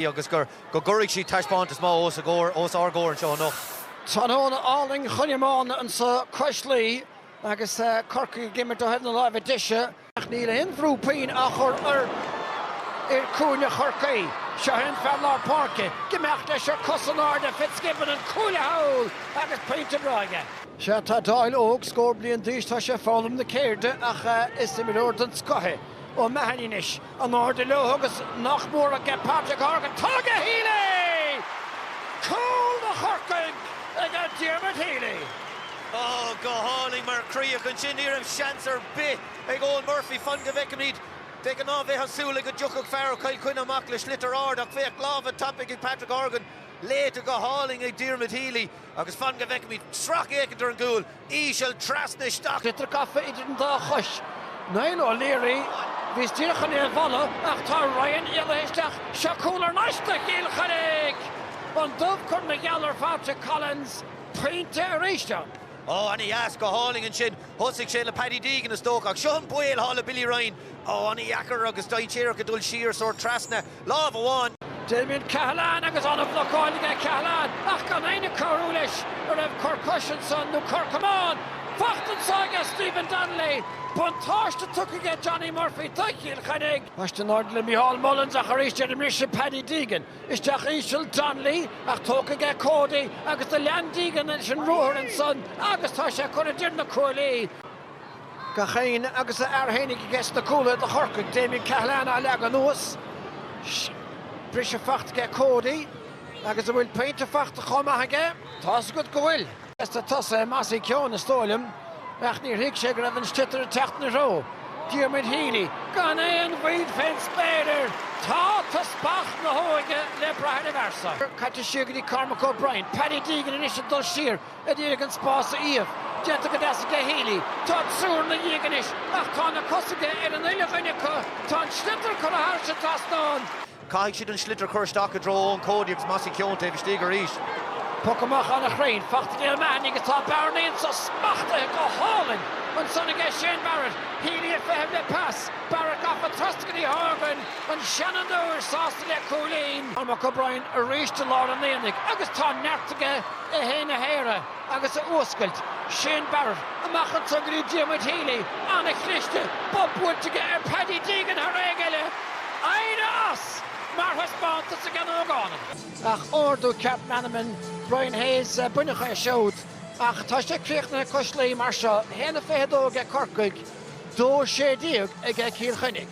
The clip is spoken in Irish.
agus gur gorig sí taispáint má os ár góir seo nó. Iomána Allianz Roinn an sa Corcaigh agus Corcaigh gimmer do hefna live edition. Níl hin frúpain achor ir cúne Corcaigh. Sean Fellar Parke, gemacht leis Cosanar de Fitzgibbon an cúile haul agus Peinte Braga. Se tá dáil óg scór blion dís tá sé fálam na céirde ach is im ordan scothe ó mehanínis an áde lo agus nach mór a get Patrick Horgan tugga Healy! Cool na Corcaigh ag Diarmaid Healy. Oh, go háling mar críoch an sin íram seansar bit ag Owen Murphy fan go bhecamíd. Take an ave hasúla go dúchach fear cail cuine amach leis litar ard ach féach láva tapig ag Patrick Horgan léite go háling ag Diarmaid Healy agus fan go bhecamíd srach éiceantar an gúil ísel trasna stach. Litar cafa idir an dá chuis. Nail ó léirí vís tíorchan é bhalla ach tá Ryan ileisteach se cúlar naiste Cill Chainnigh. An dubh chun na geallar fáte Collins Peinte a réiste. Oh, and he asked go hauling and shin. Husig Shayla Paddy Deegan a stoke. Sean Boyle Hall Billy Ryan. Oh, and he yacker agus Dai Cheer Kadul Sheer sort Trasna. Love one. Damien Cahalan agus on a block on to get Cahalan. Ach gan eine Carulish. Or have Corcaigh son no Corcaigh. Fachten saga Stephen Donnelly. Buntosh to took again Johnny Murphy. Thank you, Chainnigh. Ashton Ordley Mihal Mullins a Harish and Misha Paddy Deegan. Is Ishel Donnelly. Ach took again Cody. Agus the Land Deegan and Shin Roar and son. Agus Tasha could have done the Corley. Gachain agus Arhenig against the cooler the Corcaigh. Damien Cahalan Alaganos. Brisha Facht get Cody. Agus the will paint a Facht the Choma again. Toss good go will. That's the toss a Massey Kion Stolum. Ach níor hiic sé go raibh an stitar a techt na ró. Diarmaid Healy, gan éon bhuid fence beidir. Tá taspach na hóige le brathir versa. Caite siúgadí Cormac O'Brien, Paddy Deegan in isise dul siar, a dtígan spása íomh. Genta go deasige Healy, tá súr na díganis, ach tá na cosaige ar an uile bhaine tá an slitar chun a háirse tasnán. Caig siad an slitar chuirsteach a dró an Cody agus Massey Keonta bhí stígar ríis. Pokamach on a chrain, Facht Iomána gets top Barney and so Babhta go hauling. When Sonny gets Shane Barrett, Healy if they have the pass. Barrett off a Tuscany Horgan. When Shannon Dower sauce to get Cooleen. Cormac O'Brien a reach to Lord and Leonic. Agus Tom Nertiga a Hena Hera. Agus a Uskelt. Shane Barrett. A Machan Tugri Diarmaid Healy. Anna Christa. Bob Wood to get her Paddy Deegan her regele. Aida us. Marhas Bontas again O'Gone. Ach Ordo Cap Manaman. Brian Hayes bunacha showed. Ach tá sé críochna Corcaigh mar seo héna fédó ag Corcaigh dó sé díog ag Cill Chainnigh.